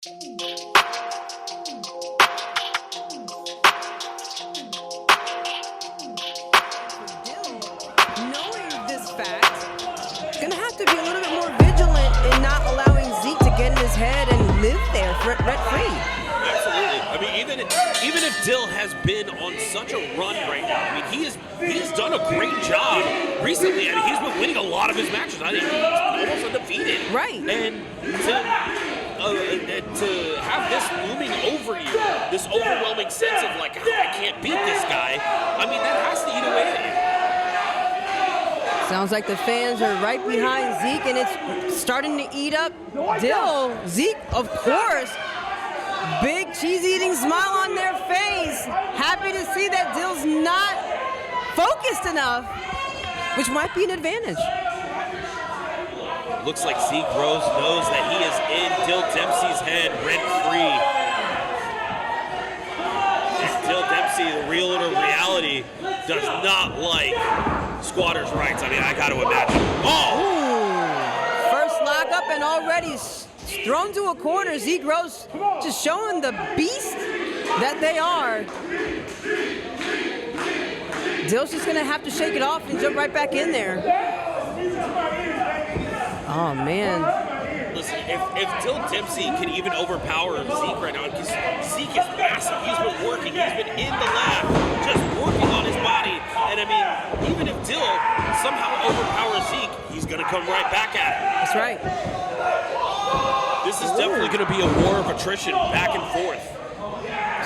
Knowing this fact, gonna have to be a little bit more vigilant in not allowing Zeke to get in his head and live there rent-free. Absolutely. I mean, even if Dyl has been on such a run right now, I mean, he has done a great job recently, and he's been winning a lot of his matches. I think he's almost undefeated. Right. And to have this looming over you, this overwhelming sense of like, oh, I can't beat this guy, I mean, that has to eat away at you. Sounds like the fans are right behind Zeke, and it's starting to eat up Dyl. Zeke, of course, big cheese-eating smile on their face. Happy to see that Dyl's not focused enough, which might be an advantage. Looks like Zeke Rose knows that he is in Dyl Dempsey's head rent-free. Dyl Dempsey, the realtor reality, does not like squatters' rights. I mean, I got to imagine. Oh! Ooh. First lockup and already thrown to a corner. Zeke Rose just showing the beast that they are. Dyl's just going to have to shake it off and jump right back in there. Oh, man. Listen, if Dyl Dempsey can even overpower Zeke right now, because Zeke is massive. He's been working. He's been in the lab, just working on his body. And, I mean, even if Dyl somehow overpowers Zeke, he's going to come right back at it. That's right. This is definitely going to be a war of attrition, back and forth.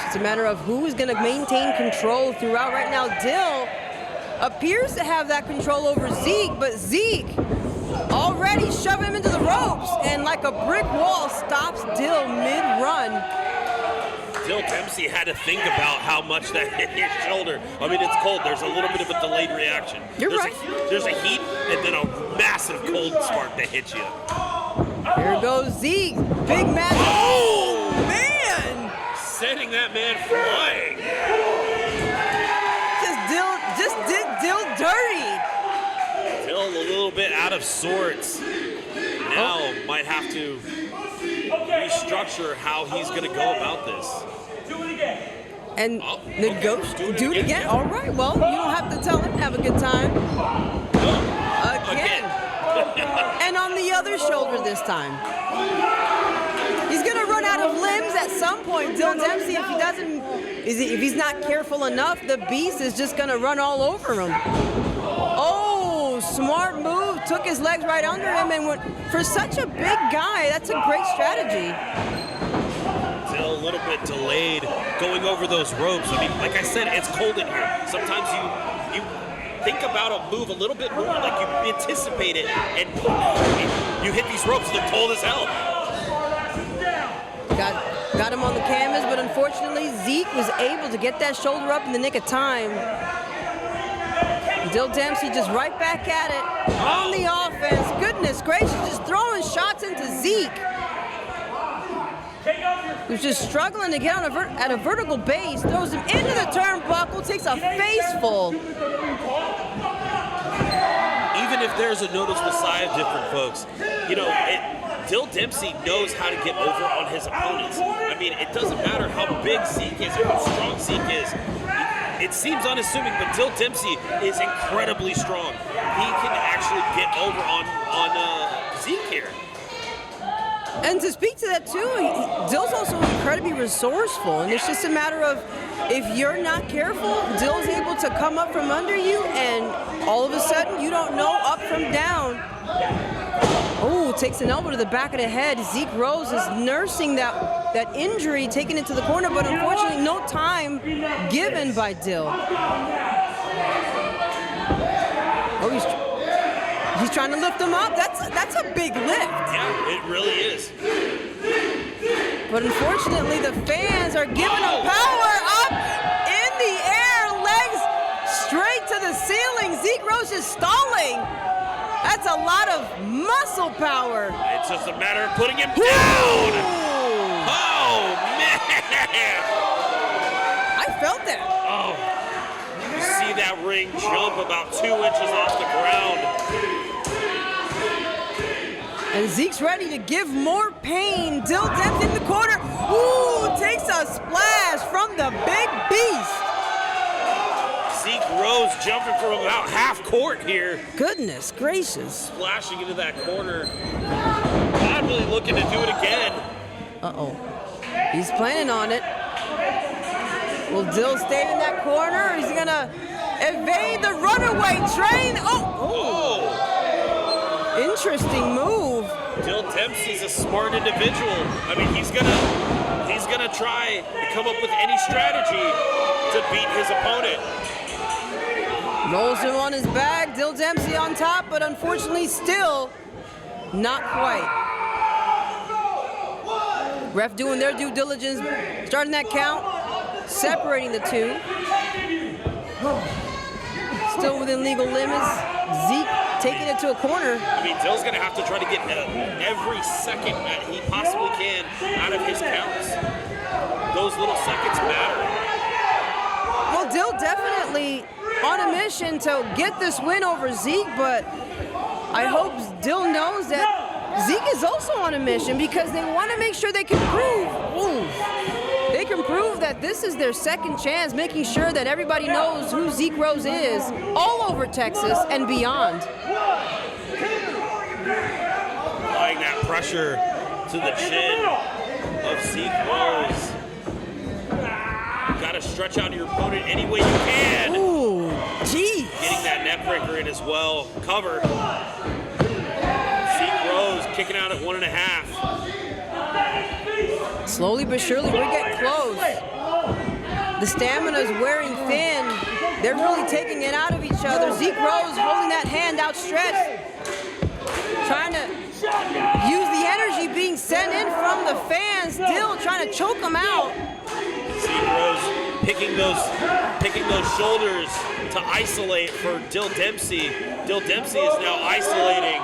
It's a matter of who is going to maintain control throughout. Right now, Dyl appears to have that control over Zeke, but Zeke already shoving him into the ropes, and like a brick wall stops Dyl mid-run. Dyl Dempsey had to think about how much that hit his shoulder. I mean, it's cold. There's a little bit of a delayed reaction. You're right. There's a heat and then a massive cold spark that hits you. Here goes Zeke. Big match. Oh, man! Sending that man flying. Just did Dyl dirty. Dyl a little bit out of sorts. Now might have to restructure how he's going to go about this. Do it again. And do it again? All right, well, you don't have to tell him. Have a good time. Again. And on the other shoulder this time. He's going to run out of limbs at some point. Dyl Dempsey, if he's not careful enough, the beast is just going to run all over him. Oh, smart move. Took his legs right under him, and went for such a big guy, that's a great strategy. Dyl a little bit delayed going over those ropes. I mean, like I said, it's cold in here. Sometimes you think about a move a little bit more, like you anticipate it, and you hit these ropes, they're cold as hell. Got him on the canvas, but unfortunately, Zeke was able to get that shoulder up in the nick of time. Dyl Dempsey just right back at it on the offense. Goodness gracious, just throwing shots into Zeke, who's just struggling to get on at a vertical base. Throws him into the turnbuckle, takes a faceful. Even if there's a noticeable side of different folks, you know, Dyl Dempsey knows how to get over on his opponents. I mean, it doesn't matter how big Zeke is or how strong Zeke is. It seems unassuming, but Dyl Dempsey is incredibly strong. He can actually get over on Zeke here. And to speak to that too, Dyl's also incredibly resourceful, and it's just a matter of if you're not careful, Dyl's able to come up from under you, and all of a sudden you don't know up from down. Oh, takes an elbow to the back of the head. Zeke Rose is nursing that injury, taking it to the corner, but unfortunately no time given by Dyl. Oh, he's trying to lift him up. That's a big lift. Yeah, it really is. But unfortunately, the fans are giving him power up in the air, legs straight to the ceiling. Zeke Rose is stalling. That's a lot of muscle power. It's just a matter of putting him down. Oh, man. I felt that. Oh, you see that ring jump about 2 inches off the ground. And Zeke's ready to give more pain. Dyl Dempsey in the corner. from the Big Beast. Zeke Rose jumping from about half court here. Goodness gracious. Splashing into that corner. Probably looking to do it again. Uh-oh. He's planning on it. Will Dyl stay in that corner? Is he gonna evade the runaway train? Oh! Interesting move. Dyl Dempsey's a smart individual. I mean, he's gonna try to come up with any strategy to beat his opponent. Rolls him on his back. Dyl Dempsey on top, but unfortunately still not quite. Ref doing their due diligence, starting that count, separating the two. Still within legal limits. Zeke taking it to a corner. I mean, Dyl's going to have to try to get every second that he possibly can out of his counts. Those little seconds matter. Well, Dyl definitely on a mission to get this win over Zeke, but I hope Dyl knows that Zeke is also on a mission because they want to make sure they can prove that this is their second chance, making sure that everybody knows who Zeke Rose is all over Texas and beyond. Applying that pressure to the chin of Zeke Rose. Got to stretch out your opponent any way you can. Ooh, geez. Getting that net breaker in as well. Cover. Zeke Rose kicking out at 1.5. Slowly but surely, we're getting close. The stamina's wearing thin. They're really taking it out of each other. Zeke Rose holding that hand outstretched, trying to use the energy being sent in from the fans. Dyl trying to choke them out. Zeke Rose picking those shoulders to isolate for Dyl Dempsey. Dyl Dempsey is now isolating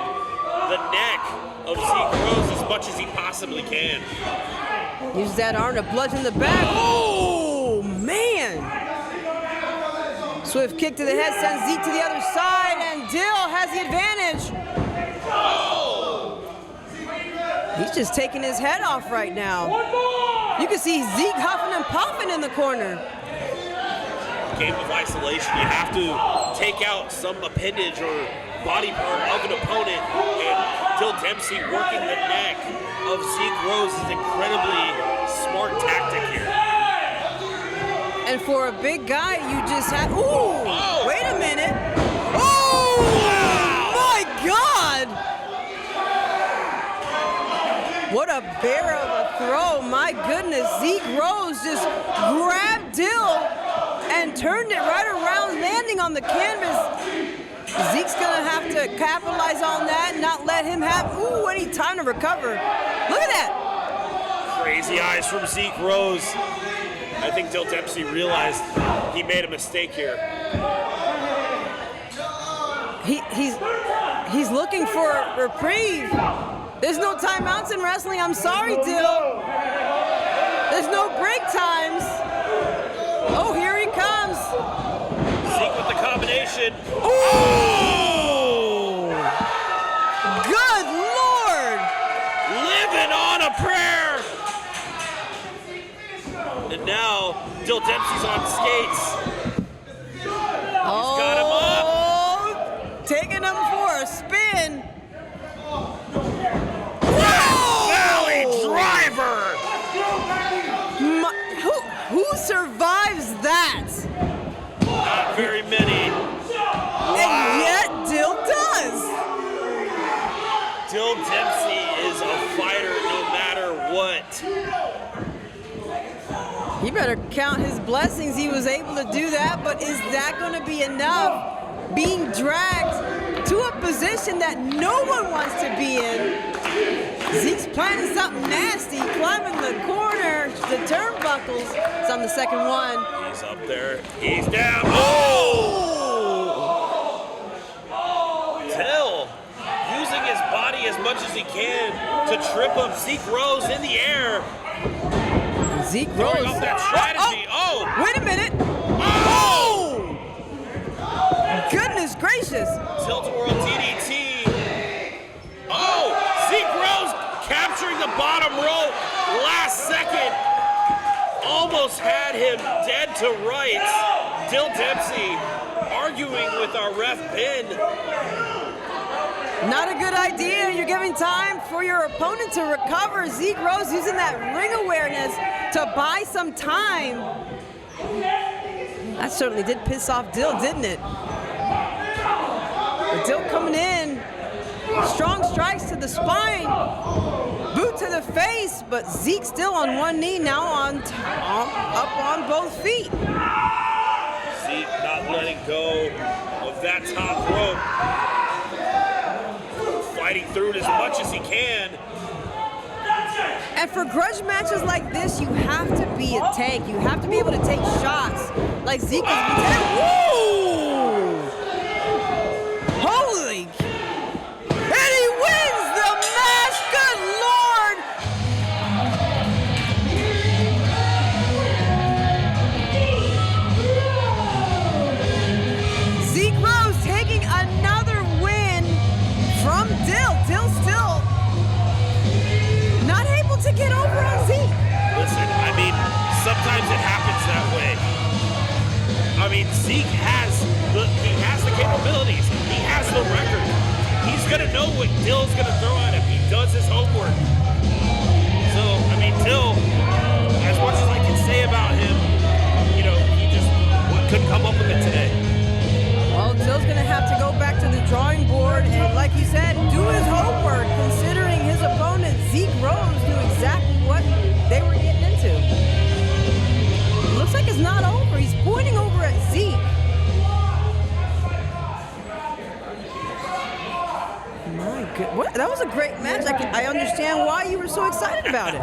the neck of Zeke Rose as much as he possibly can. Use that arm to bludgeon the back. Oh, man. Swift kick to the head sends Zeke to the other side, and Dyl has the advantage. He's just taking his head off right now. You can see Zeke huffing and puffing in the corner. Game of isolation, you have to take out some appendage or body part of an opponent, and Dyl Dempsey working the neck of Zeke Rose is incredibly smart tactic here. And for a big guy, you just have, wait a minute. Oh, wow. My God. What a bear of a throw, my goodness. Zeke Rose just grabbed Dyl and turned it right around, landing on the canvas. Zeke's gonna have to capitalize on that and not let him have, any time to recover. Look at that. Crazy eyes from Zeke Rose. I think Dyl Dempsey realized he made a mistake here. He's looking for a reprieve. There's no timeouts in wrestling. I'm sorry, Dyl. There's no break times. Oh, here he comes. Zeke with the combination. Oh! Good Lord! Living on a prayer. And now Dyl Dempsey's on skates. He's got him up. Taking him for a spin. Valley driver. Who survives that? Not very many. Wow. And yet Dyl does. Dyl Dempsey is a fighter no matter what. He better count his blessings he was able to do that, but is that going to be enough? Being dragged to a position that no one wants to be in. Zeke's planning something nasty, climbing the corner, the turnbuckles. It's on the second one. He's up there. He's down. Oh! Dyl using his body as much as he can to trip up Zeke Rose in the air. Zeke Rose. Throwing up that strategy. Oh! Wait a minute. Oh! Goodness gracious. Tilt-a-whirl DDT. Oh! Zeke Rose capturing the bottom rope last second. almost had him dead to rights. Dyl Dempsey arguing with our ref Ben. Not a good idea. You're giving time for your opponent to recover. Zeke Rose using that ring awareness to buy some time. That certainly did piss off Dyl, didn't it? But Dyl coming in. Strong strikes to the spine. Boot to the face, but Zeke still on one knee, now up on both feet. Zeke not letting go of that top rope. Fighting through it as much as he can. And for grudge matches like this, you have to be a tank. You have to be able to take shots like Zeke has been taking. Woo! Holy! And he wins the match! Good Lord! Zeke Rose taking another win from Dyl. Dyl still not able to get over on Zeke. Listen, I mean, sometimes it happens that way. I mean, Zeke has the capabilities. He has the record. He's gonna know what Dyl's gonna throw at him. He does his homework. So, I mean, Dyl, as much as I can say about him, you know, he just couldn't come up with it today. Well, Dyl's going to have to go back to the drawing board and, like you said, do his homework, considering his opponent, Zeke Rose, knew exactly what they were getting into. It looks like it's not over. He's pointing over at Zeke. My God. That was a great match. I understand why you were so excited about it.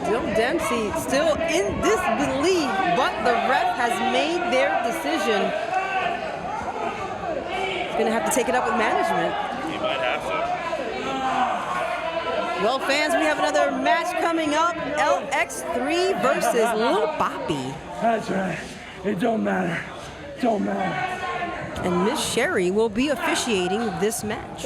Dyl Dempsey still in disbelief, but the ref has made their decision. He's going to have to take it up with management. He might have to. Well, fans, we have another match coming up. LX3 versus Lil Boppy. That's right. It don't matter. Don't matter. And Miss Sherry will be officiating this match.